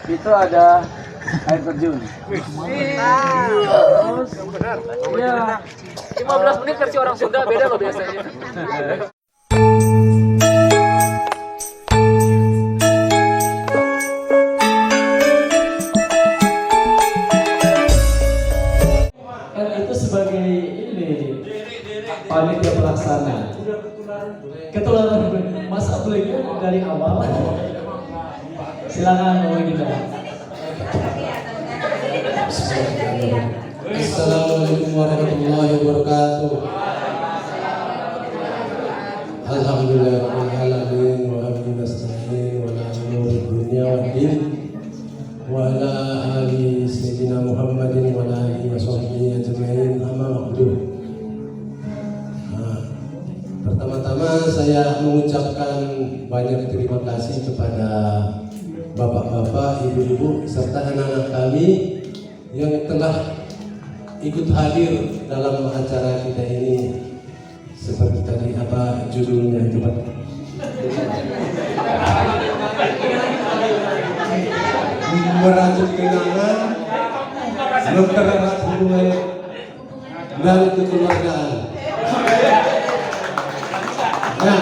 itu ada air terjun. Terus, ya 15 menit versi orang Sunda beda loh biasanya. Kan itu sebagai ini panitia pelaksana. Ketularan masa belinya dari awal. Silakan Om Gita. Assalamualaikum warahmatullahi wabarakatuh. Alhamdulillahirabbil alamin wa bihi nasta'in wa la umuri dunya waddin wa ala ali sayyidina Muhammadin wa ala alihi washabbihi ajmain amma ba'du. Pertama-tama saya mengucapkan banyak terima kasih kepada bapak-bapak, ibu-ibu serta anak-anak kami yang telah ikut hadir dalam acara kita ini. Seperti tadi apa judulnya itu Pak? Merajut kenangan, mempererat hubungan dan kekeluargaan. Nah,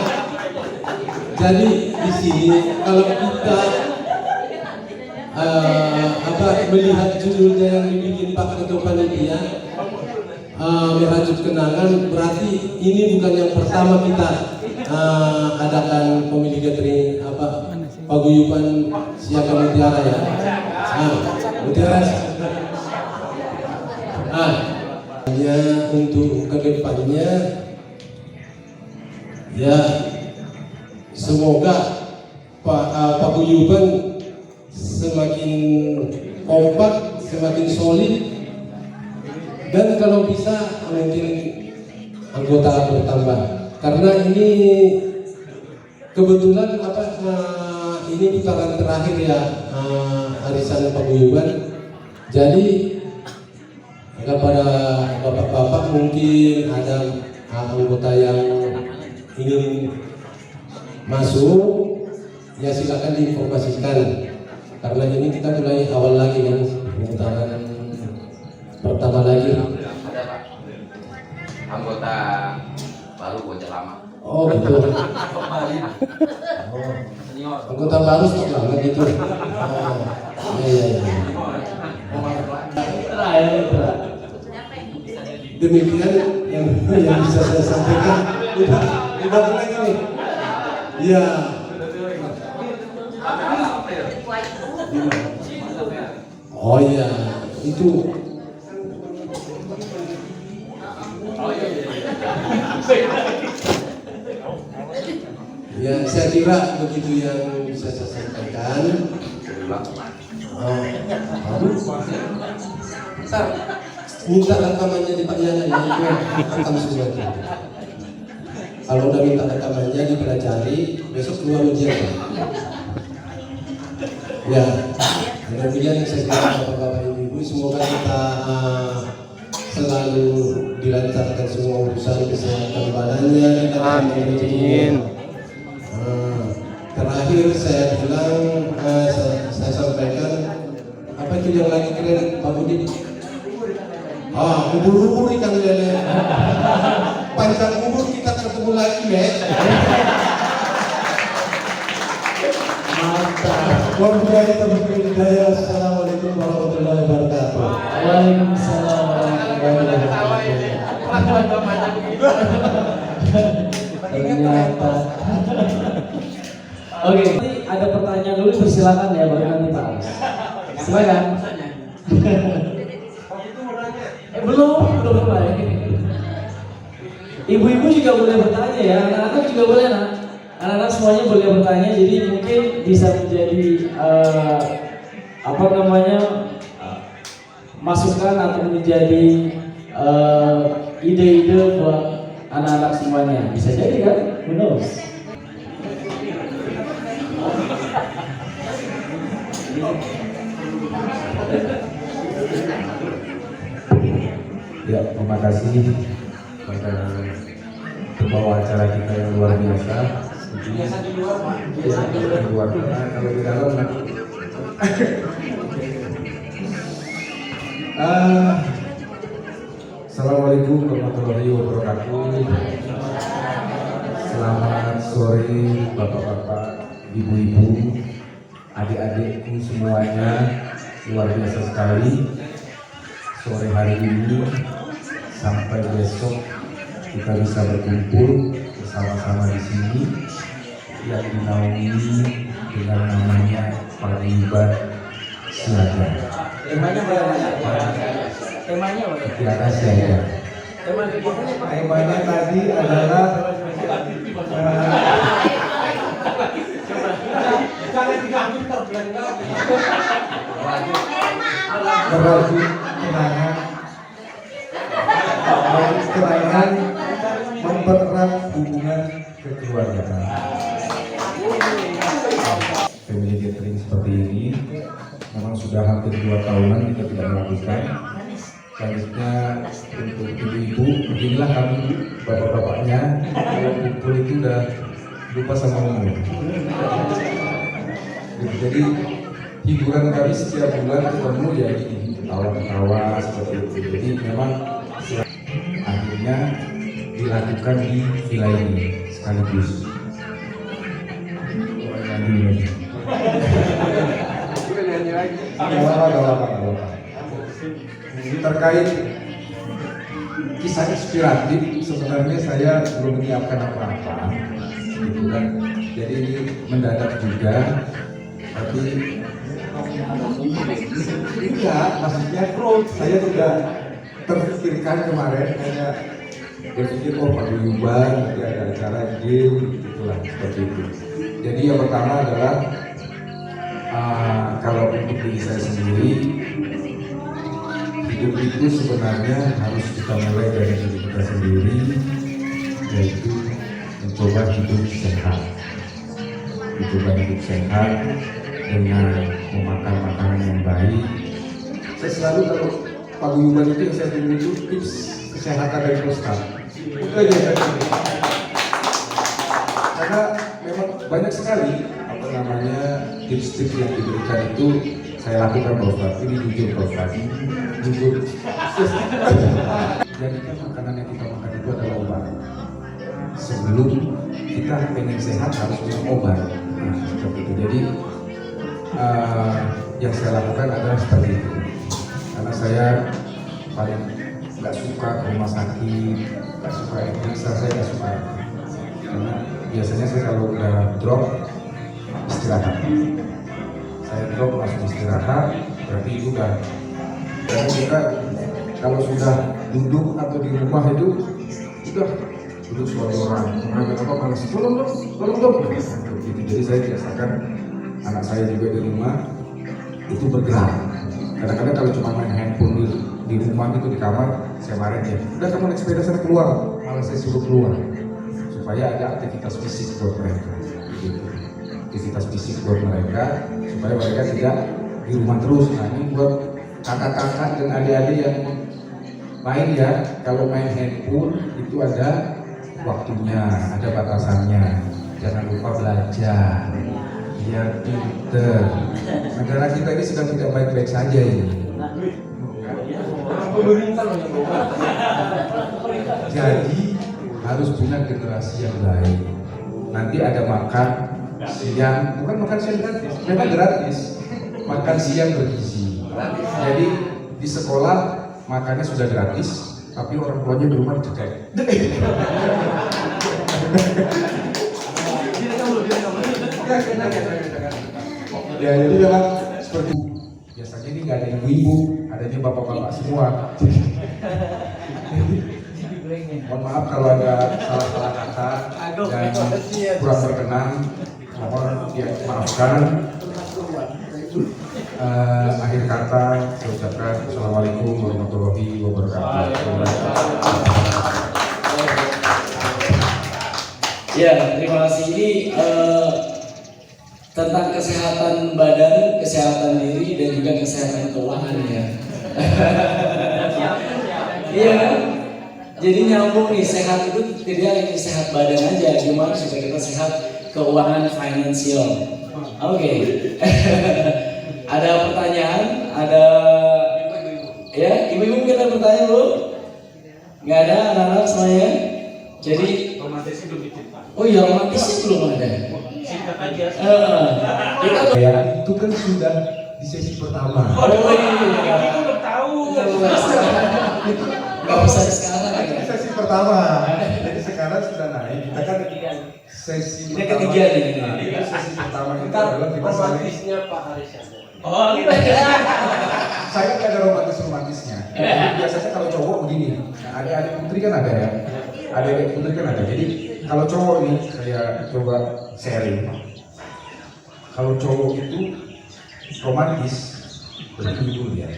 jadi di sini kalau kita melihat judulnya yang dibikin Pak Ketua Panitia, merajut kenangan, berarti ini bukan yang pertama kita adakan family gathering paguyuban Siaga Mutiara ya. Mutiara. Hanya untuk kedepannya ya semoga paguyuban semakin kompak, semakin solid, dan kalau bisa mungkin anggota bertambah. Karena ini kebetulan ini putaran terakhir ya arisan paguyuban. Jadi kepada bapak-bapak mungkin ada anggota yang ingin masuk, ya silakan diinformasikan. Karena ini kita mulai awal lagi kan, putaran pertama lagi. Ada Pak, anggota baru bocah lama. Oh betul. Anggota baru stok lama gitu. Iya. Demikian yang bisa saya sampaikan. Udah mulai nih. Iya. Oh iya, itu. Ya, saya kira begitu yang bisa saya sampaikan. Ntar minta rekamannya di Pak Yana ya, itu rekam semua. Kalau udah minta rekamannya dipelajari, besok keluar ujian. Ya, demikian yang saya kira bapak-bapak ibu-ibu, semoga kita selalu dilancarkan semua urusan kesehatan badannya. Amin. Terakhir saya bilang, saya sampaikan apa itu yang lagi keren Pak Budi? Ubur-ubur ikan lele. Panjang umur kita ketemu lagi, Mek. Mantap. Wabillahi taufiq wal hidayah. Assalamualaikum warahmatullahi wabarakatuh. Waalaikumsalam warahmatullahi wabarakatuh. Ternyata. Oke, ini ada pertanyaan dulu, persilakan ya, baru nanti Pak. Silakan. Belum mulai. Ibu-ibu juga boleh bertanya ya, anak-anak juga boleh nak. Anak-anak semuanya boleh bertanya, jadi mungkin bisa menjadi masukan atau menjadi ide-ide buat anak-anak semuanya. Bisa jadi kan? Who knows? Ya, terima kasih pada pembawa acara kita yang luar biasa. Biasa di luar, Pak. Biasa di luar. Kalau di dalam nanti Assalamualaikum warahmatullahi wabarakatuh. Selamat sore bapak-bapak, ibu-ibu, adik-adikku semuanya. Luar biasa sekali sore hari ini sampai besok kita bisa berkumpul bersama-sama di sini yang dinaungi dengan namanya Paguyuban Siaga. Temanya Siaga Siaga. Temanya tadi adalah berarti kenangan mempererat hubungan kekeluargaan. Family gathering seperti ini memang sudah hampir 2 tahunan kita tidak melakukan. Selanjutnya untuk ibu-ibu, beginilah kami bapak-bapaknya kalau kumpul itu udah lupa sama umur. Jadi hiburan kami setiap bulan ketemu ya ketawa-ketawa seperti itu. Jadi memang akhirnya dilakukan di villa ini sekaligus. Terkait kisah inspiratif, sebenarnya saya belum menyiapkan apa-apa, gitu kan. Jadi ini mendadak juga, tapi tidak, maksudnya saya sudah terpikirkan kemarin, kayak berpikir paguyuban, nanti ada acara game, gitulah seperti itu. Jadi yang pertama adalah kalau untuk diri saya sendiri, hidup itu sebenarnya harus kita mulai dari diri kita sendiri, yaitu mencoba hidup sehat. Mencoba hidup sehat dengan memakan makanan yang baik. Saya selalu kalau paguyuban itu yang saya tunggu itu tips kesehatan dari Ustaz. Itu aja saya tunggu. Karena memang banyak sekali tips-tips yang diberikan itu saya lakukan Pak Ustaz. Ini jujur Pak Ustaz. Jujur. Jadi kan makanan yang kita makan itu adalah obat. Sebelum kita pengen sehat harus minum obat. Nah, seperti itu. Jadi yang saya lakukan adalah seperti itu. Karena saya paling nggak suka ke rumah sakit, nggak suka periksa, saya nggak suka. Karena biasanya saya kalau udah drop istirahat. Saya drop langsung istirahat, berarti itu udah. Dan kita kalau sudah duduk atau di rumah itu sudah duduk suatu orang, apa malas tolong dong. Gitu. Jadi saya biasakan anak saya juga di rumah itu bergerak. Kadang-kadang kalau cuma main handphone di rumah gitu di kamar, saya marahin dia. Udah kamu naik sepeda sana keluar, malah saya suruh keluar supaya ada aktivitas fisik buat mereka. Gitu. Aktivitas fisik buat mereka supaya mereka tidak di rumah terus. Nah ini buat kakak-kakak dan adik-adik yang main ya, kalau main handphone itu ada waktunya, ada batasannya. Jangan lupa belajar, biar pinter. Negara kita ini sedang tidak baik-baik saja ini. Jadi harus punya generasi yang baik. Nanti ada makan siang, bukan makan siang gratis, memang gratis. Makan siang bergizi. Jadi di sekolah makannya sudah gratis, tapi orang tuanya di rumah cekek. Ya jadi memang seperti biasanya ini nggak ada ibu-ibu, adanya bapak-bapak semua. Mohon maaf kalau ada salah-salah kata dan kurang berkenan, mohon dimaafkan. Akhir kata saya ucapkan Assalamualaikum warahmatullahi wabarakatuh. Ya, terima kasih. Ini tentang kesehatan badan, kesehatan diri, dan juga kesehatan keuangan ya. Iya, jadi nyambung nih, sehat itu tidak hanya sehat badan aja, gimana supaya kita sehat keuangan finansial. Oke. Ada pertanyaan? Ada ya, ibu-ibu mungkin ada pertanyaan bu? Nggak ada anak-anak semuanya? Jadi romantisnya belum dicipta. oh iya romantisnya belum ada. Singkat aja. Ya itu kan sudah di sesi pertama. Oh iya. Kita udah tahu. Nggak usah sekarang Ini ya. sesi pertama. Jadi sekarang sudah naik. Kita kan sesi Ini pertama. ketiga nih. Itu sesi pertama itu adalah kita saling. Romantisnya Pak Haris. Oh gitu. Saya nggak ada romantisnya. Biasanya kalau cowok begini. Nah, adik-adik putri kan ada ya. Adik-adik putri kan ada. Jadi kalau cowok ini saya coba sharing. Kalau cowok itu romantis, berarti ibu dia.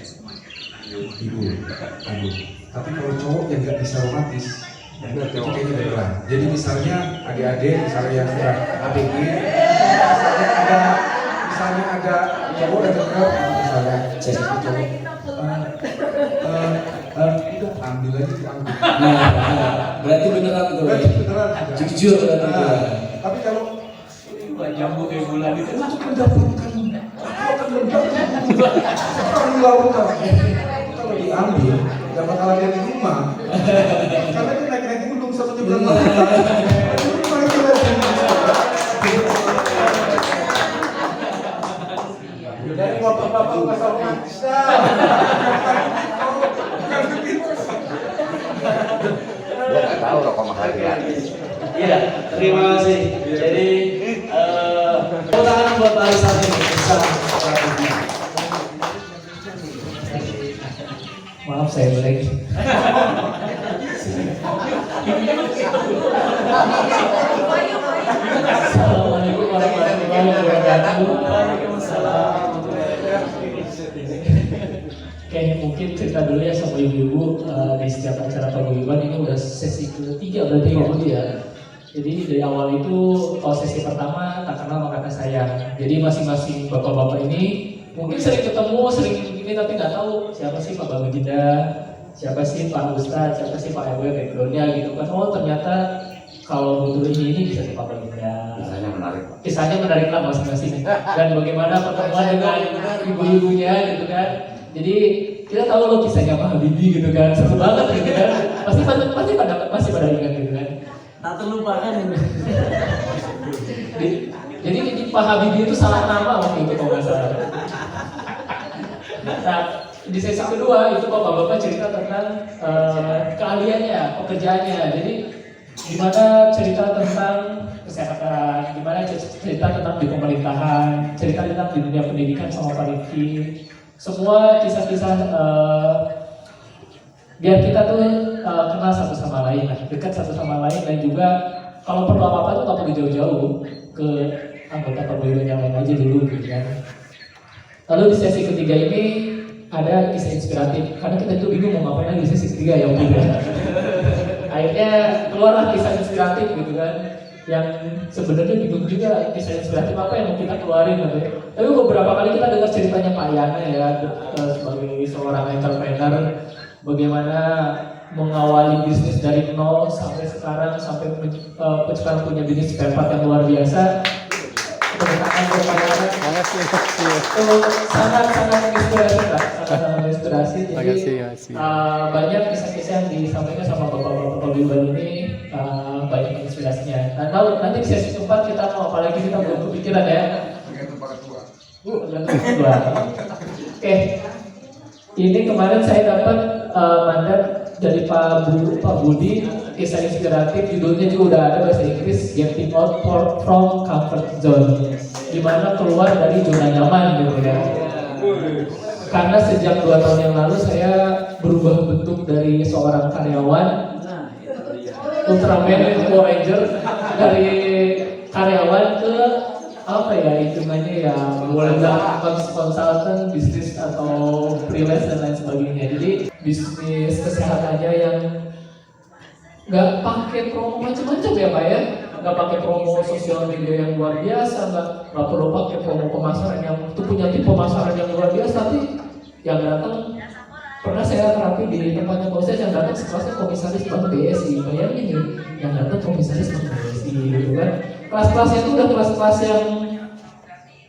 Ibu. Tapi kalau cowok yang nggak bisa romantis, itu kayaknya beneran. Jadi misalnya adik-adik, misalnya yang sudah ABG, misalnya ada cowok yang dekat, misalnya saya itu cowok, udah ambil aja diambil. Nah, berarti beneran tuh. Berarti beneran sudah. Jujur berarti. Tapi kalau Jambu kayak bulan itu. untuk mendapatkan aku akan mendapatkan sekarang lautan. Kalau diambil, nggak bakal ada di rumah. Karena itu naik gunung satu nyebrang lautan. Dari bapak-bapak pasal romantis dah. Gue nggak tahu rokok menghargai. Iya, terima kasih. Jadi tepuk tangan buat Pak Arisan ini. Bisa. Maaf saya break. Assalamualaikum warahmatullahi wabarakatuh. Waalaikumsalam. Oke, mungkin cerita dulu ya sama ibu-ibu di setiap acara paguyuban ini udah sesi ketiga berarti ibu ya. Jadi dari awal itu kalau sesi pertama tak kenal maka tak sayang. Jadi masing-masing bapak-bapak ini mungkin sering ketemu, sering ini tapi nggak tahu siapa sih Pak Baginda, siapa sih Pak Ustadz, siapa sih Pak RW backgroundnya gitu kan. Oh ternyata kalau betul ini bisa Pak Baginda. Kisahnya menarik, Pak. Kisahnya menarik lah masing-masing. Dan bagaimana pertemuan dengan ibu-ibunya gitu kan. Jadi kita tahu loh kisahnya Pak Habibie gitu kan, seru banget gitu kan. Pasti pada ingat gitu kan. Tak terlupakan ini. Jadi Pak Habibie itu salah nama waktu itu kalau nggak salah. Nah di sesi kedua itu bapak-bapak cerita tentang keahliannya, pekerjaannya. Jadi gimana cerita tentang kesehatan, gimana cerita tentang di pemerintahan, cerita tentang di dunia pendidikan sama Pak Rifki. Semua kisah-kisah biar kita tuh kenal satu sama lain, dekat satu sama lain, dan juga kalau perlu apa-apa tuh tak perlu jauh-jauh ke anggota paguyuban yang lain aja dulu gitu kan. Lalu di sesi ketiga ini ada kisah inspiratif, karena kita tuh bingung mau ngapain lagi di sesi ketiga ya waktu itu. Akhirnya keluarlah kisah inspiratif gitu kan, yang sebenarnya bingung juga kisah inspiratif apa yang mau kita keluarin gitu ya. Tapi beberapa kali kita dengar ceritanya Pak Yana ya, sebagai seorang entrepreneur, bagaimana mengawali bisnis dari nol sampai sekarang, sampai sekarang punya bisnis spare part yang luar biasa. Kebetulan buat Pak Yana sangat menginspirasi Pak, sangat menginspirasi. Jadi banyak kisah-kisah yang disampaikan sama bapak-bapak paguyuban ini, banyak inspirasinya. Nah, tahu nanti di sesi keempat kita mau apalagi kita belum kepikiran ya. Oke, ini kemarin saya dapat mandat dari Pak Budi, kisah inspiratif, judulnya juga udah ada bahasa Inggris, Getting Out from Comfort Zone, dimana keluar dari zona nyaman gitu ya. Karena sejak 2 tahun yang lalu saya berubah bentuk dari seorang karyawan Ultraman Power Ranger, dari karyawan ke apa ya hitungannya ya boleh bilang konsultan bisnis atau freelance dan lain sebagainya. Jadi bisnis kesehatannya yang nggak pakai promo macam-macam ya Pak ya, nggak pakai promo sosial media yang luar biasa, nggak perlu pakai promo pemasaran yang itu punya tim pemasaran yang luar biasa. Tapi yang datang pernah saya terapi di tempatnya proses yang datang sekelasnya komisaris Bank BSI, bayangin nih yang datang komisaris Bank BSI gitu kan. Kelas-kelasnya itu udah kelas-kelas yang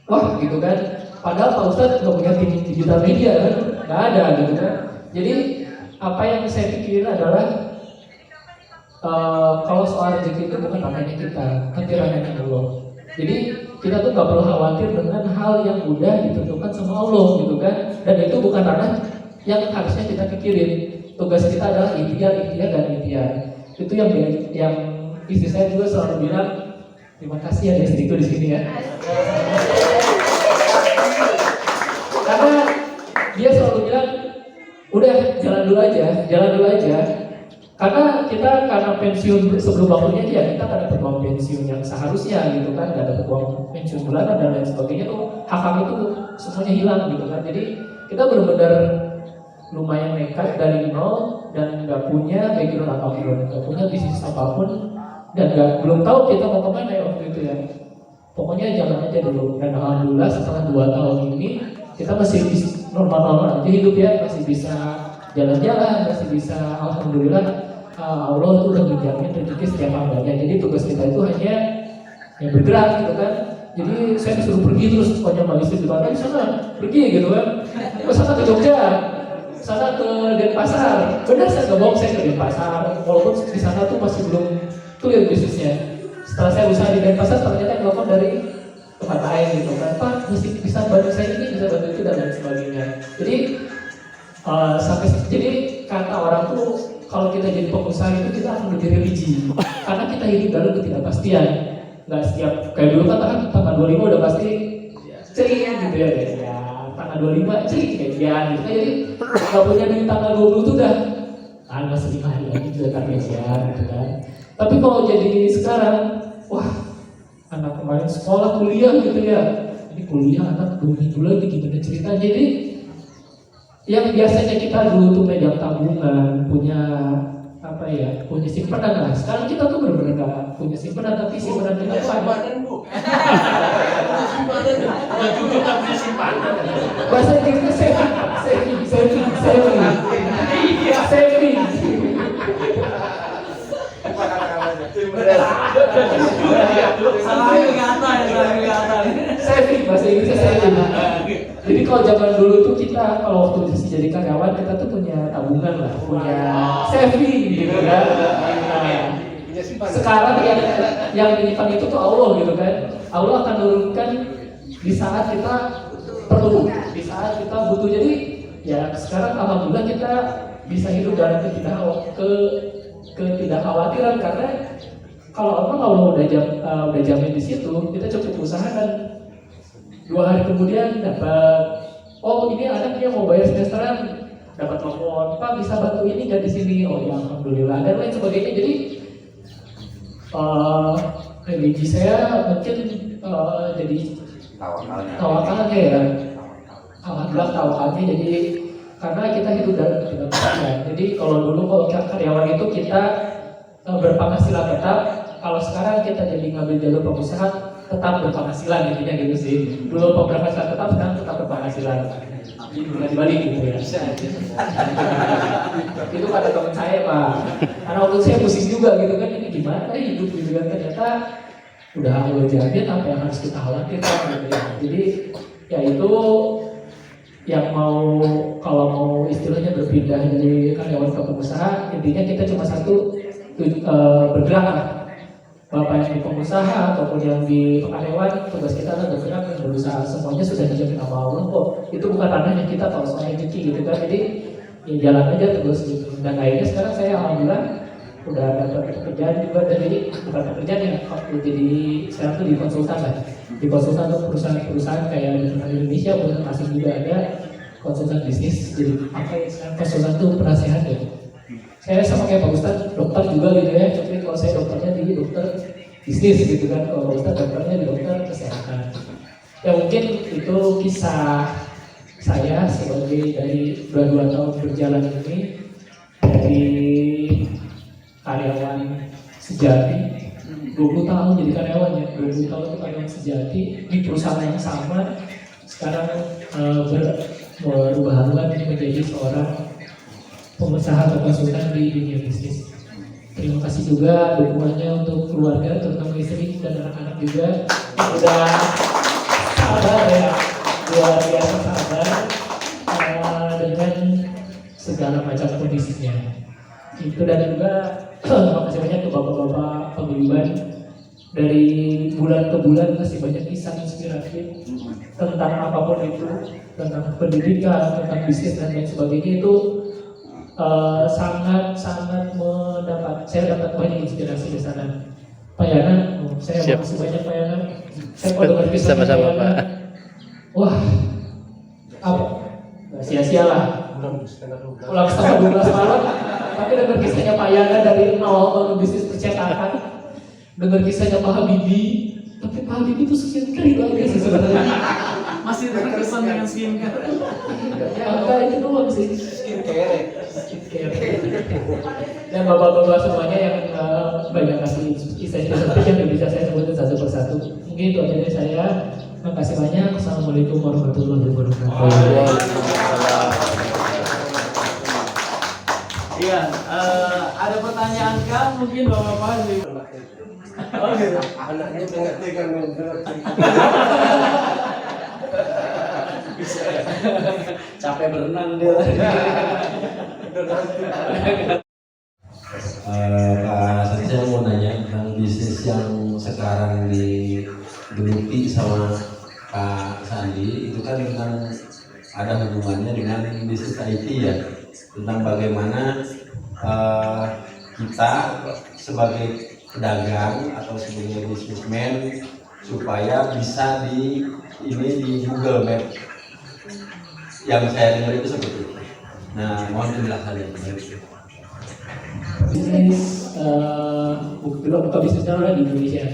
wah gitu kan, Padahal Pak Ustadz nggak punya tim digital media kan, nggak ada gitu kan. Jadi apa yang saya pikirin adalah kalau soal rezeki itu bukan ranahnya kita, tapi ranahnya Allah. Jadi kita tuh nggak perlu khawatir dengan hal yang udah ditentukan sama Allah gitu kan. Dan itu bukan ranah yang harusnya kita pikirin. Tugas kita adalah ikhtiar dan ikhtiar. Itu yang istri saya juga selalu bilang, terima kasih ada istriku di sini ya. Karena dia selalu bilang, udah jalan dulu aja. Karena pensiun sebelum waktunya dia, kita nggak dapat uang pensiun yang seharusnya gitu kan, nggak dapat uang pensiun bulanan dan lain sebagainya tuh hak itu semuanya hilang gitu kan. Jadi kita benar-benar lumayan nekat dari nol dan nggak punya background apapun, nggak punya bisnis apapun dan belum tahu kita mau kemana ya waktu itu ya. Pokoknya jalan aja dulu. Dan alhamdulillah setelah 2 tahun ini kita masih normal-normal aja hidup ya, masih bisa jalan-jalan, masih bisa alhamdulillah Allah itu udah menjamin rezeki setiap hambanya. Jadi tugas kita itu hanya yang bergerak gitu kan. Jadi saya disuruh pergi terus, pokoknya sama istri di sana pergi gitu kan. Ke sana ke Jogja, sana ke Denpasar. Benar saya nggak bohong, saya ke Denpasar. Walaupun di sana tuh masih belum clear bisnisnya. Setelah saya usaha di Denpasar, ternyata telepon dari tempat lain gitu kan. Pak, mesti bisa bantu saya ini, bisa bantu itu dan lain sebagainya. Jadi kata orang tuh kalau kita jadi pengusaha itu kita akan lebih religi karena kita hidup dalam ketidakpastian. Nggak setiap kayak dulu kan tanggal 25 udah pasti ceria gitu ya, tanggal 25 ceria gitu. Jadi nggak punya duit tanggal 20 tuh udah masih 5 hari lagi juga gajian gitu kan. Tapi kalau jadi sekarang, wah anak kemarin sekolah kuliah gitu ya, ini kuliah anak 2 minggu lagi gimana ceritanya. Jadi yang biasanya kita dulu tuh megang tabungan, punya punya simpanan lah. Sekarang kita tuh benar-benar nggak punya simpanan, tapi simpanan kita simpanan bu. Simpanan juga nggak punya simpanan. bahasa Inggrisnya saving. Saving bahasa Inggrisnya saving. Jadi kalau zaman dulu tuh kita kalau waktu masih jadi karyawan kita tuh punya tabungan lah, punya saving gitu kan. Sekarang yang menyimpan itu tuh Allah gitu kan. Allah akan turunkan di saat kita perlu, di saat kita butuh. Jadi ya sekarang alhamdulillah kita bisa hidup dalam ketidakkhawatiran karena kalau Allah udah jamin di situ, kita cukup usaha dan 2 hari kemudian dapat, ini anaknya mau bayar semesteran, dapat telepon, Pak bisa bantu ini nggak di sini? Oh ya alhamdulillah dan lain sebagainya. Jadi religi saya mungkin jadi tawakalnya ya, alhamdulillah tawakalnya. Jadi karena kita hidup dalam ketidakpastian. Jadi kalau karyawan itu kita berpenghasilan tetap, kalau sekarang kita jadi ngambil jalur pengusaha tetap berpenghasilan intinya gitu sih. Dulu berpenghasilan tetap, sekarang tetap berpenghasilan. Bukan dibalik gitu ya. Itu kata teman saya Pak. Karena waktu saya pusing juga gitu kan, ini gimana hidup gitu kan, ternyata udah Allah jamin apa yang harus kita khawatirkan gitu ya. Jadi ya itu yang kalau mau istilahnya berpindah dari karyawan ke pengusaha, intinya kita cuma satu, bergerak lah. Bapak yang di pengusaha ataupun yang di karyawan, tugas kita adalah bergerak dan berusaha. Semuanya sudah dijamin sama Allah kok. Itu bukan ranahnya kita kalau soal rezeki gitu kan. Jadi ya jalan aja terus gitu. Dan akhirnya sekarang saya alhamdulillah udah dapat pekerjaan juga. Dan jadi bukan pekerjaan ya, jadi sekarang tuh di konsultan lah. Di konsultan untuk perusahaan-perusahaan kayak di Indonesia, perusahaan asing juga ada konsultan bisnis. Jadi sekarang konsultan tuh penasehat ya. Saya sama kayak Pak Ustadz, dokter juga gitu ya. Tapi kalau saya dokternya di dokter bisnis gitu kan, kalau Pak Ustadz dokternya di dokter kesehatan. Ya mungkin itu kisah saya sebagai dari 22 tahun berjalan ini, dari karyawan sejati 20 tahun jadi karyawan ya, 20 tahun itu karyawan sejati di perusahaan yang sama. Sekarang berubah haluan menjadi seorang pengusaha atau konsultan di dunia bisnis. Terima kasih juga dukungannya untuk keluarga, terutama istri dan anak-anak juga udah sabar ya luar biasa sabar dengan segala macam kondisinya. Itu dan juga makasih banyak ke bapak-bapak paguyuban, dari bulan ke bulan masih banyak kisah inspiratif tentang apapun itu, tentang pendidikan, tentang bisnis dan lain sebagainya. Itu sangat saya dapat banyak inspirasi di sana. Pak Yana, saya makasih banyak Pak Yana. Saya mau dengar kisah Pak Yana. Wah, apa? Gak sia-sia lah. Pulang setengah 12 malam, tapi dengar kisahnya Pak Yana dari awal bangun bisnis percetakan, dengar kisahnya Pak Habibie, tapi Pak Habibie itu skincare itu aja sih sebenarnya. Masih terkesan dengan skincare. Ya enggak, itu doang sih. Skincare. Dan bapak-bapak semuanya yang banyak kasih kisah-kisah yang bisa saya sebutin satu persatu. Mungkin itu aja dari saya. Terima kasih banyak. Assalamualaikum warahmatullahi wabarakatuh. Iya, ada pertanyaan kan mungkin Bapak-bapak di oh gitu. Anaknya tengah-tengah ngobrol. Capek berenang dia. Kak, saya mau nanya tentang bisnis yang sekarang digeluti sama Kak Sandi. Itu kan tentang ada hubungannya dengan bisnis IT ya, tentang bagaimana kita sebagai pedagang atau sebagai bisnismen supaya bisa di Google Map. Yang saya dengar itu seperti itu. Nah, mohon penjelasannya. Bisnis buka bisnis sekarang di Indonesia,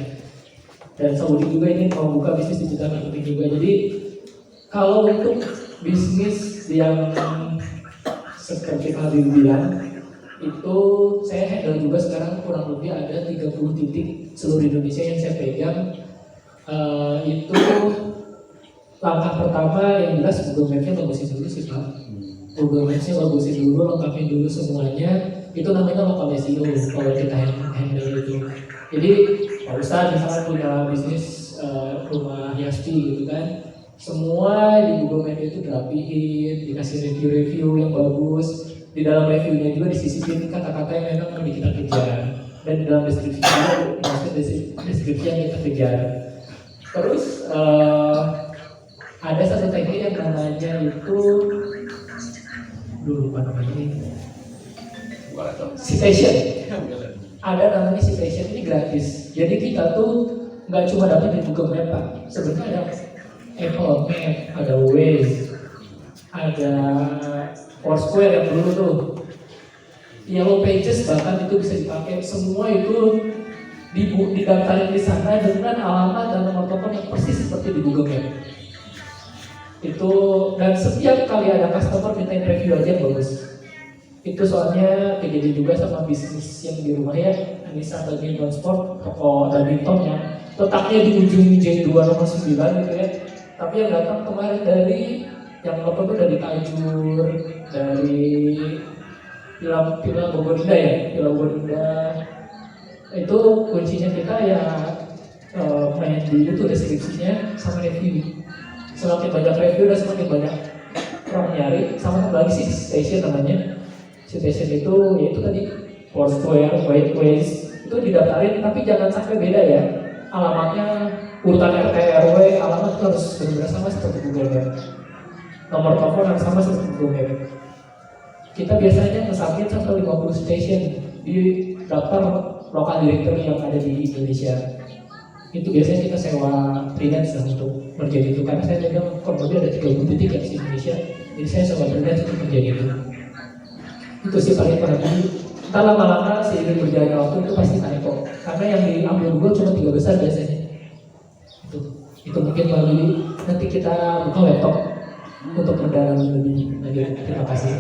dan Saudi juga ini mau buka bisnis digital marketing juga. Jadi kalau untuk bisnis yang seperti Pak Habib bilang, itu saya handle juga sekarang kurang lebih ada 30 titik seluruh Indonesia yang saya pegang. Itu langkah pertama yang jelas Google Maps-nya bagusin dulu sih Pak. Google Maps-nya bagusin dulu, lengkapin dulu semuanya. Itu namanya local SEO kalau kita handle itu. Jadi Pak Ustadz misalnya punya bisnis rumah hiasi gitu kan, semua di Google Maps itu dirapihin, dikasih review-review yang bagus. Di dalam reviewnya juga disisipin kata-kata yang memang mau kita kejar, dan di dalam deskripsi yang kita kejar. Terus ada satu teknik yang namanya itu dulu lupa namanya ini, citation. Ada namanya citation, ini gratis. Jadi kita tuh nggak cuma dapat di Google Map Pak. Sebenarnya ada Apple Map, ada Waze, ada Foursquare yang dulu tuh, Yellow Pages bahkan itu bisa dipakai. Semua itu didaftarin di sana dengan alamat dan nomor telepon yang persis seperti di Google Map. Itu, dan setiap kali ada customer minta review aja bagus. Itu soalnya kejadian juga sama bisnis yang di rumah ya, Anissa Badminton Sport, toko badminton yang letaknya di ujung J2 nomor 9 gitu ya. Tapi yang datang kemarin dari yang telepon itu dari Tajur, dari Villa Bogor Indah ya, Villa Bogor Indah. Itu kuncinya kita ya main di itu deskripsinya sama review. Semakin banyak review dan semakin banyak orang nyari. Sama lagi sih station namanya. Station itu yaitu tadi Foursquare, Waze itu didaftarin, tapi jangan sampai beda ya. Alamatnya urutan RT RW, alamat itu harus benar-benar sama seperti Google Map. Nomor telepon harus sama seperti Google Map. Kita biasanya nge-submit sampai 50 station di daftar lokal directory yang ada di Indonesia. Itu biasanya kita sewa freelance untuk menjadi itu, karena saya pegang kurang lebih ada 30 titik ya di Indonesia. Jadi saya sewa freelance untuk menjadi itu. Itu sih paling penting. Entah lama-lama seiring berjalannya waktu itu pasti naik kok. Karena yang diambil Google cuma 3 besar biasanya. Itu mungkin melalui nanti kita buka laptop untuk mendalami lebih lanjut. Terima kasih.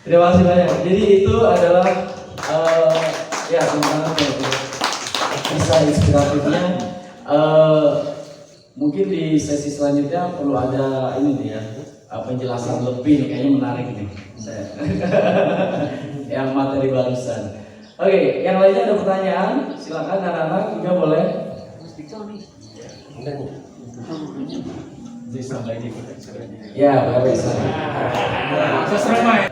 Terima kasih banyak. Jadi itu adalah ya gimana kisah inspiratifnya. Mungkin di sesi selanjutnya perlu ada ini nih ya, penjelasan lebih nih, kayaknya menarik nih yang materi barusan. Oke, yang lainnya ada pertanyaan? Silakan anak-anak juga boleh. Ya, beres.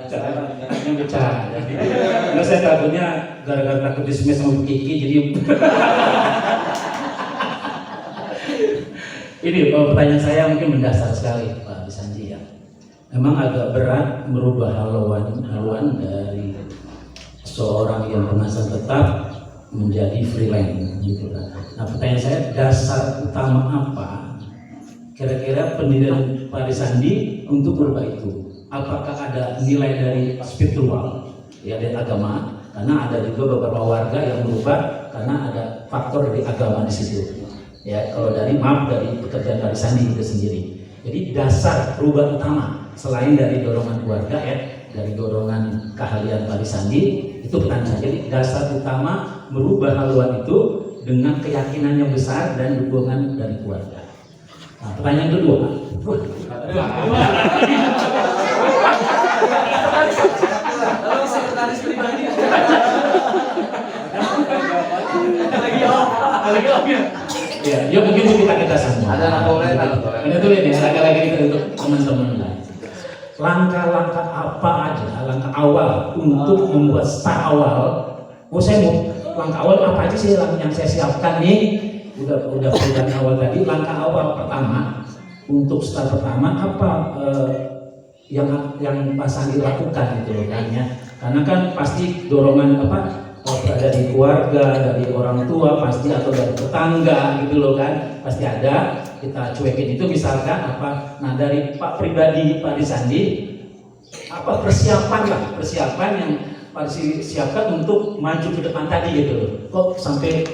Caranya bercanda. Karena saya takutnya gara-gara takut dismiss sama Kiki jadi ini pertanyaan saya mungkin mendasar sekali Pak Sanji ya. Memang agak berat merubah haluan dari seorang yang penghasilan tetap menjadi freelance gitu kan. Nah pertanyaan saya, dasar utama apa kira-kira pendirian Pak Sandi untuk berubah itu? Apakah ada nilai dari spiritual ya dari agama? Karena ada juga beberapa warga yang berubah karena ada faktor dari agama di situ. Ya kalau dari pekerjaan Pak Sandi itu sendiri. Jadi dasar perubahan utama selain dari dorongan keluarga ya, dari dorongan keahlian Pak Sandi itu pertanyaan saya. Jadi dasar utama merubah haluan itu dengan keyakinan yang besar dan dukungan dari keluarga. Nah, pertanyaan kedua. Sekretaris pribadi. Ya, yuk mungkin kita semua. Ada boleh. Ini tuh ini lagi kita untuk teman-teman lain. Langkah-langkah apa aja, langkah awal untuk membuat start awal. Oh saya mau langkah awal apa aja sih yang saya siapkan nih? Udah perubahan awal tadi. Langkah awal pertama untuk start pertama apa yang Pak Sandi lakukan gitu loh kan ya. Karena kan pasti dorongan dari keluarga, dari orang tua pasti atau dari tetangga gitu loh kan pasti ada. Kita cuekin itu misalkan apa. Nah dari Pak pribadi Pak Sandi apa persiapan yang Pak siapkan untuk maju ke depan tadi gitu loh. Kok sampai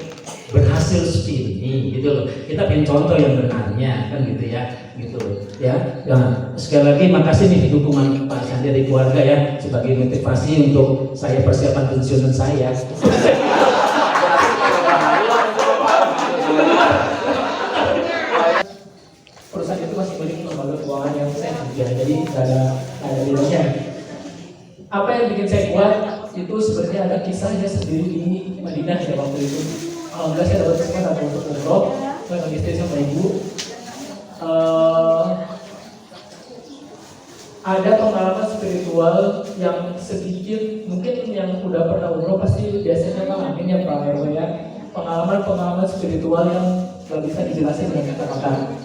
berhasil seperti ini gitu loh. Kita pengen contoh yang benarnya kan gitu ya gitu ya. Nah, sekali lagi makasih nih dukungan Pak Sandi dari keluarga ya sebagai motivasi untuk saya persiapan pensiunan saya. Perusahaan itu masih milik lembaga keuangan yang saya kerja, jadi ada bedanya. Apa yang bikin saya kuat itu sebenarnya ada kisahnya sendiri di Madinah ya waktu itu. Alhamdulillah saya dapat kesempatan untuk umroh dengan istri sama ibu. Ada pengalaman spiritual yang sedikit mungkin yang udah pernah umroh pasti biasanya ngalamin ya Pak RW ya. Pengalaman spiritual yang gak bisa dijelasin dengan kata-kata.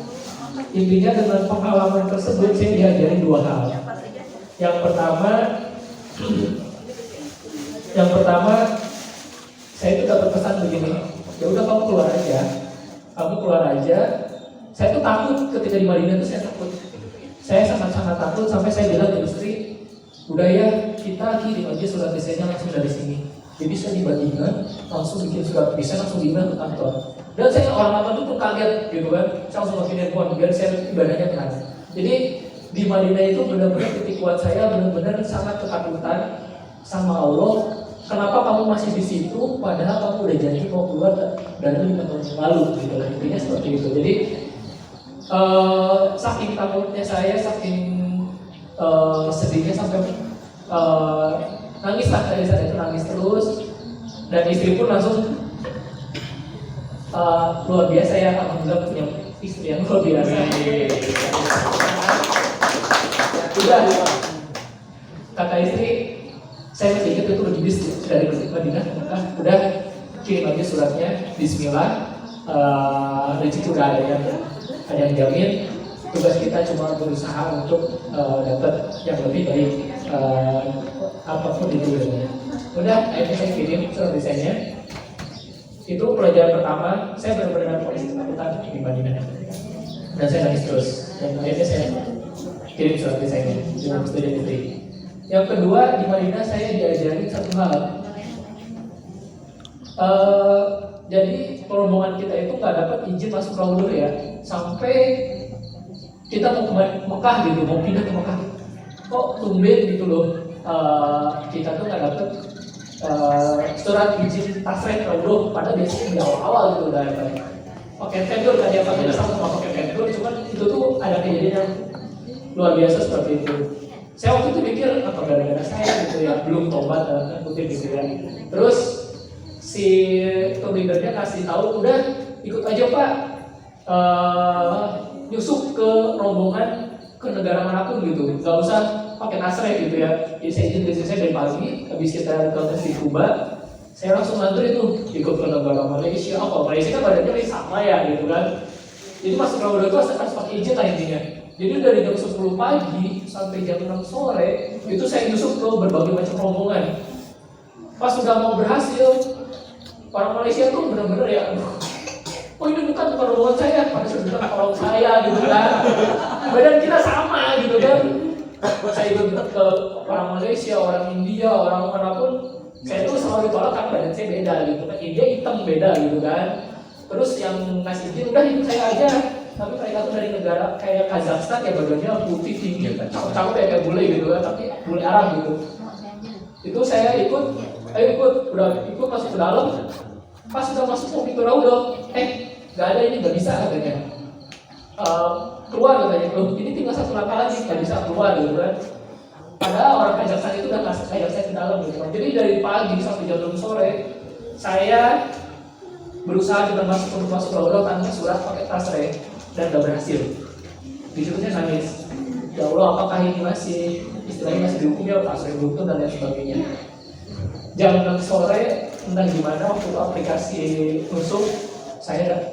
Intinya dengan pengalaman tersebut saya diajari dua hal. Yang pertama saya itu dapat pesan begini, ya udah kamu keluar aja. Saya tuh takut ketika di Madinah tuh saya sangat takut sampai saya bilang ke istri, udah ya kita kirim aja surat desainnya langsung dari sini. Jadi saya di Madinah langsung bikin surat desain langsung dikirim ke kantor. Dan saya orang-orang tuh kaget gitu kan, saya langsung bikin handphone biar saya ibadahnya tenang. Jadi di Madinah itu benar-benar titik kuat saya benar-benar sangat ketakutan sama Allah. Kenapa kamu masih di situ? Padahal kamu udah janji mau keluar dari 5 tahun yang lalu, gitu. Intinya seperti itu. Jadi saking takutnya saya, saking sedihnya sampai nangis lah dari saat itu nangis terus. Dan istri pun langsung luar biasa ya, alhamdulillah punya istri yang luar biasa. Udah, kata istri, saya masih ingat itu lagi bis dari Madinah, udah kirim aja suratnya, Bismillah, rezeki udah ada yang jamin, tugas kita cuma berusaha untuk dapat yang lebih baik apapun itu. Udah, akhirnya saya kirim surat desainnya. Itu pelajaran pertama, saya benar-benar kondisi ketakutan di Madinah, dan saya nangis terus. Dan akhirnya saya kirim surat desainnya dengan persetujuan istri. Yang kedua, di Madinah saya diajarin satu hal. Jadi rombongan kita itu nggak dapat izin masuk Raudhah ya, sampai kita mau ke Mekah gitu, mau pindah ke Mekah. Kok tumben gitu loh, kita tuh nggak dapat surat izin tasreh Raudhah, padahal biasanya di awal-awal gitu udah pakai vendor kan ya, pakai sama pakai vendor, cuman itu tuh ada kejadian yang luar biasa seperti itu. Saya waktu itu mikir apa gara-gara saya gitu ya, belum tobat dan kutip gitu ya. Terus si tour leadernya kasih tahu, udah ikut aja Pak, nyusup ke rombongan ke negara manapun gitu, nggak usah pakai nasre gitu ya. Jadi saya izin bisnis saya dari pagi, habis kita ke tes di Kuba, saya langsung nganter itu ikut ke negara Malaysia. Kalau Malaysia kan badannya sama ya gitu kan. Jadi masuk Ramadan itu harus pakai izin lah intinya. Jadi dari jam 10 pagi sampai jam 6 sore itu saya nyusup ke berbagai macam rombongan. Pas sudah mau berhasil, orang Malaysia tuh benar-benar ya, oh ini bukan rombongan saya, pada sudah orang saya gitu kan. Badan kita sama gitu kan. Saya ikut ke orang Malaysia, orang India, orang manapun, saya tuh selalu ditolak karena badan saya beda gitu kan. India hitam beda gitu kan. Terus yang ngasih izin udah ikut saya aja. Tapi mereka tuh dari negara kayak Kazakhstan ya badannya putih tinggi, cakep kayak bule gitu kan, tapi bule Arab gitu. Itu saya ikut, udah ikut masuk ke dalam. Pas sudah masuk mau pintu Raudah, nggak ada ini, nggak bisa katanya. Keluar katanya, loh ini tinggal satu langkah lagi, nggak bisa keluar gitu kan. Padahal orang Kazakhstan itu udah kasih kayak saya ke dalam gitu kan. Jadi dari pagi sampai jam 6 sore, saya berusaha dengan masuk Raudah tanpa surat pakai tasre dan gak berhasil. Di situ saya nangis. Ya Allah, apakah ini masih istilahnya masih dihukum ya tasre buntu dan lain sebagainya. Jam 6 sore entah gimana waktu aplikasi nusuk saya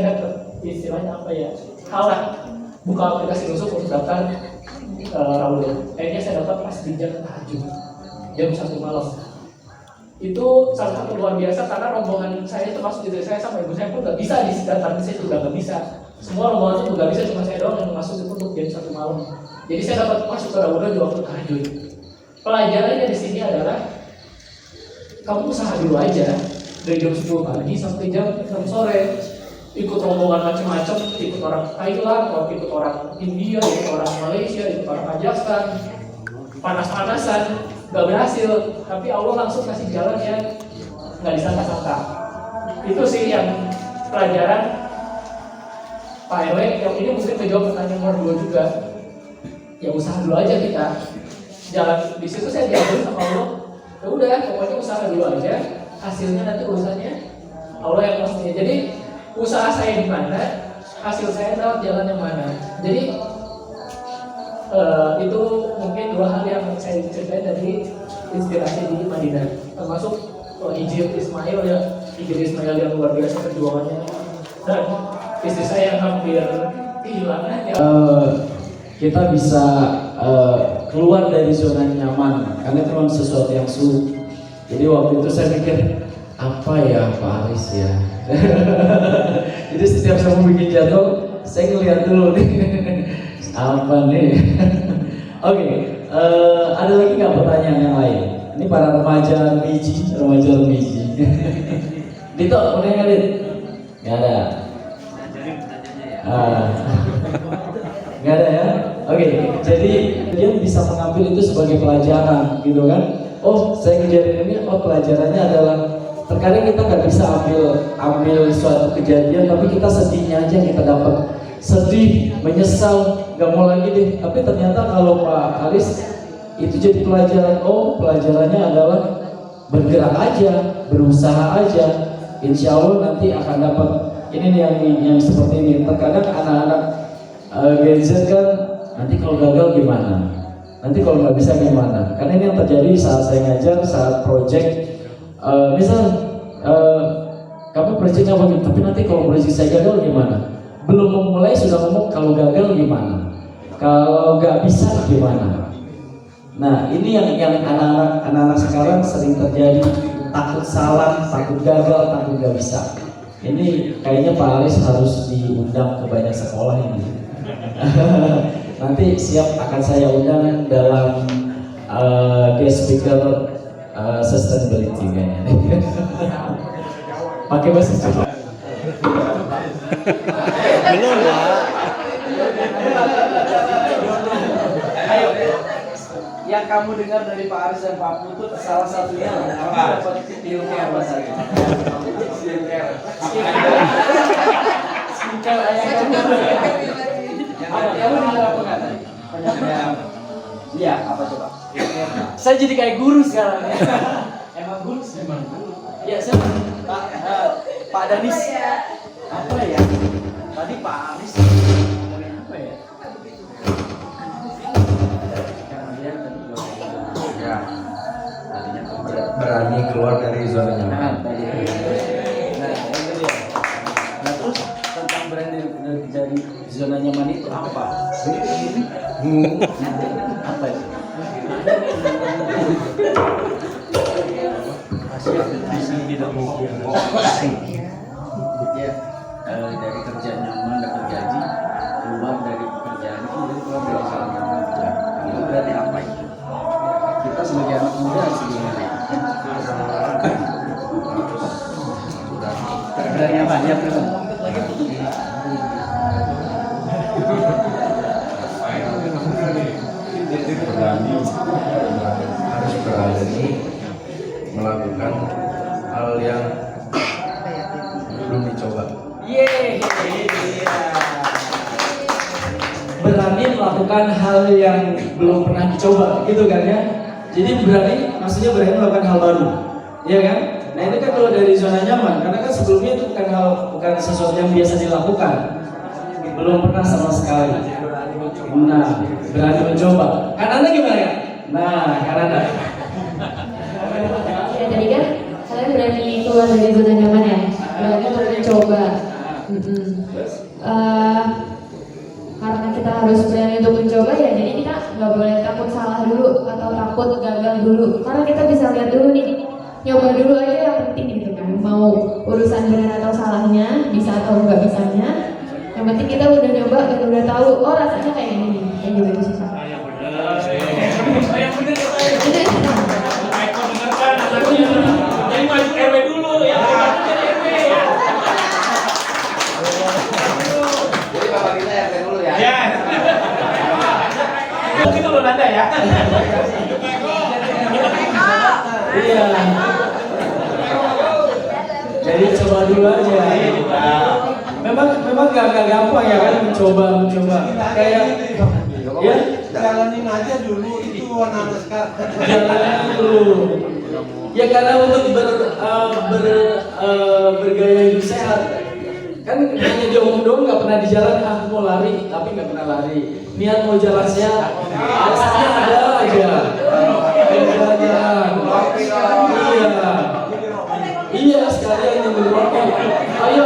dapat istilahnya apa ya, kalah buka aplikasi nusuk untuk daftar Raudah. Akhirnya saya dapat pas di jam tahajud jam 1 malam. Itu salah satu luar biasa karena rombongan saya termasuk istri saya sama ibu saya pun nggak bisa di daftar di situ, nggak bisa. Semua rombongan itu nggak bisa, cuma saya doang yang masuk itu untuk jam 1 malam. Jadi saya dapat masuk ke Raudah di waktu tahajud. Pelajarannya di sini adalah kamu usaha dulu aja dari jam 10 pagi sampai jam 6 sore. Ikut rombongan macam-macam, ikut orang Thailand, ikut orang India, ikut orang Malaysia, ikut orang Kazakhstan, panas-panasan, gak berhasil. Tapi Allah langsung kasih jalan yang nggak disangka-sangka. Itu sih yang pelajaran Pak RW. Yang ini mungkin menjawab pertanyaan nomor 2 juga. Ya usaha dulu aja kita. Jalan di situ saya diajarin sama Allah. Ya udah, pokoknya usaha dulu aja. Hasilnya nanti urusannya Allah yang pastinya. Jadi usaha saya di mana, hasil saya lewat jalan yang mana. Jadi itu mungkin 2 hal yang saya ceritain dari inspirasi di Madinah, termasuk Idris Ismail ya, Idris Ismail yang luar biasa perjuangannya, dan istri saya yang hampir kehilangan ya. Kita bisa keluar dari zona nyaman karena itu memang sesuatu yang sulit. Jadi waktu itu saya mikir apa ya Pak Aris ya. Jadi setiap saya mau bikin jadwal, saya ngeliat dulu nih apa nih. Oke, ada lagi nggak pertanyaan yang lain? Ini para remaja remiji. Dito, mau nanya Dit? Nggak ada. Nggak ada ya? Oke, jadi dia bisa mengambil itu sebagai pelajaran, gitu kan? Oh, saya kejadian ini, pelajarannya adalah terkadang kita nggak bisa ambil suatu kejadian, tapi kita sedihnya aja kita dapat sedih, menyesal, nggak mau lagi deh. Tapi ternyata kalau Pak Aris itu jadi pelajaran. Oh, pelajarannya adalah bergerak aja, berusaha aja. Insya Allah nanti akan dapat. Ini nih yang seperti ini. Terkadang anak-anak Gen Z kan nanti kalau gagal gimana? Nanti kalau nggak bisa gimana? Karena ini yang terjadi saat saya ngajar, saat project. Misal kamu projectnya begini, tapi nanti kalau project saya gagal gimana? Belum memulai sudah ngomong kalau gagal gimana? Kalau nggak bisa gimana? Nah ini yang anak-anak sekarang sering terjadi, takut salah, takut gagal, takut nggak bisa. Ini kayaknya Pak Aris harus diundang ke banyak sekolah ini. Nanti siap akan saya undang dalam guest speaker sustainability kayaknya. Pakai bahasa Jawa. Belum lah. Ayo, yang kamu dengar dari Pak Aris dan Pak Putut salah satunya kamu dapat skincare apa saja? Skincare. Skincare ayam kamu. Kamu dengar apa nggak tadi? Iya, apa coba? Saya jadi kayak guru sekarang ya. Emang guru sih. Ya, saya Pak Danis. Apa ya? Tadi Pak Aris dari zona nyaman. Nah, tadi. Nah, itu dia. Nah, terus tentang berani dari zona nyaman itu apa? Apa itu? Masih tidak mungkin. Ya, dari kerja nyaman dapat gaji, keluar dari pekerjaan itu jadi keluar dari zona nyaman. Itu berarti apa itu? Kita sebagai anak muda harus gimana? Berani apa? Ya, belum. Berani, harus berani melakukan hal yang belum dicoba. Berani melakukan hal yang belum pernah dicoba, gitu kan ya? Jadi berani, maksudnya berani melakukan hal baru, iya kan? Nah itu kan kalau dari zona nyaman, karena kan sebelumnya itu bukan sesuatu yang biasa dilakukan, belum pernah sama sekali. Nah, berani mencoba. Karena gimana ya? Nah, karena ya tadi kan kalian berani keluar dari zona nyaman ya, berani untuk mencoba. Karena kita harus berani untuk mencoba ya, jadi kita nggak boleh takut salah dulu atau takut gagal dulu, karena kita bisa lihat dulu nih, nyoba dulu aja yang penting gitu kan, mau urusan benar atau salahnya, bisa atau nggak bisanya, yang penting kita udah nyoba dan udah tahu, oh rasanya kayak gini, kayak gitu itu susah. Jadi maju RW dulu ya. Jadi bapak kita RT dulu ya. Ya. Kita belum ada ya. iya. Jadi coba dulu aja. Memang gak gampang ya kan mencoba. Kayak ya Jalanin aja dulu itu anak sekarang. jalanin dulu. Ya karena untuk bergaya hidup sehat kan hanya diomong doang nggak pernah di jalan, aku mau lari tapi nggak pernah lari, niat mau jalan sehat biasanya ada aja jalan. Iya sekalian yang beli rokok, ayo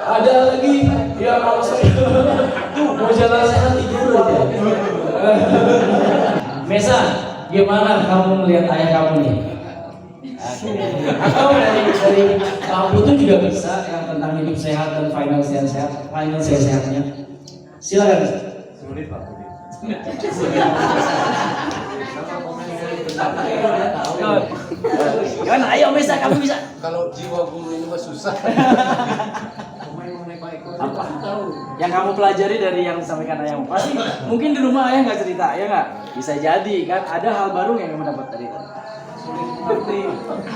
ada lagi ya kalau saya mau jalan sehat tidur aja. Mesa, gimana kamu melihat ayah kamu nih? Atau dari Pak Putu juga bisa yang tentang hidup sehat dan finansial sehatnya. Silakan. Sulit Pak. Gimana? Ayo Mesa, kamu bisa. Kalau jiwa guru ini mah susah. Apa? Yang kamu pelajari dari yang disampaikan ayahmu pasti mungkin di rumah ayah nggak cerita, ya nggak? Bisa jadi kan ada hal baru yang kamu dapat dari itu.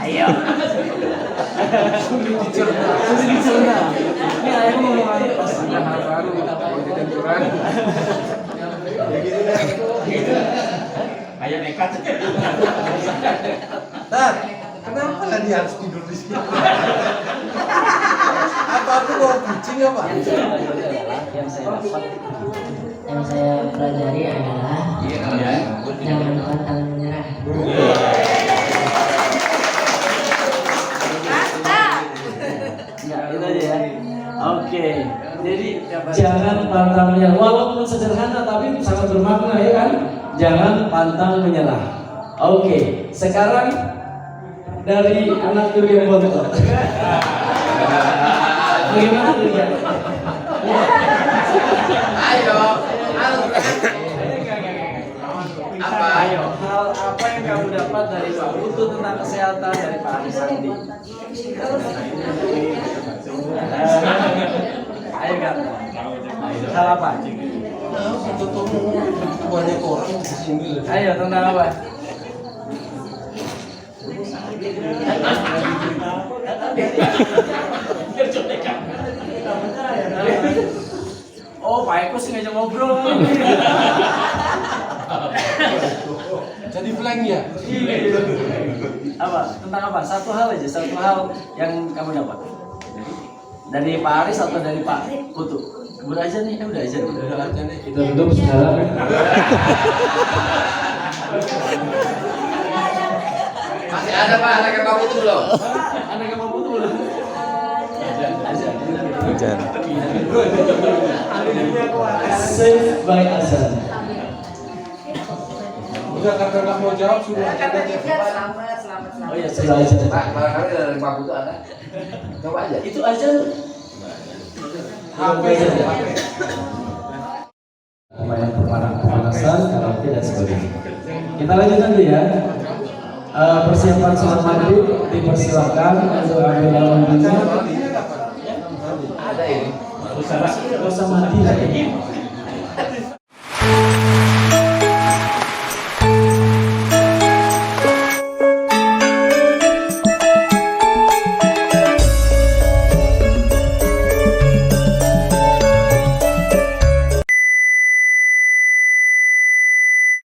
Ayo. Sulit dicerna. Ini ayahmu ngomong apa? Ada hal baru. Kalau tidak kurang. Ya gitu deh. Ayah nekat. Tar, kenapa lah dia harus tidur di sini? Apa aku bawa kucing apa? Yang saya pelajari adalah jangan pantang menyerah. Enggak, itu aja ya. Oke. Jadi jangan pantang menyerah. Walaupun sederhana tapi sangat bermakna ya kan? Jangan pantang menyerah. Oke. Sekarang dari anak Durian Bontot. Bagaimana Durian? Ayo, hal apa yang kamu dapat dari Pak Putu tentang kesehatan dari Pak Aris Sandi? Ayo Kak. Hal apa? Banyak orang di sini. Ayo tentang apa? Oh, Pak Eko sih ngajak ngobrol. Jadi blank ya? Apa? Tentang apa? Satu hal aja, satu hal yang kamu dapat. Dari Pak Aris atau dari Pak Putu? Udah aja nih, udah aja nih. Udah aja nih. Kita tutup sekarang. Masih ada Pak, anaknya Pak Putu belum? Anaknya Pak Putu belum? Hujan. Saved by azan. Udah karena mau jawab sudah. Oh iya, sudah azan. Pak, barangkali dari Pak Putu ada. Coba aja. Itu azan. HP. Lumayan pemanasan, karaoke dan sebagainya. Kita lanjutkan dulu ya. Persiapan sholat maghrib dipersilakan untuk ambil dalam dunia. Ada ini. Gak usah mandi lagi.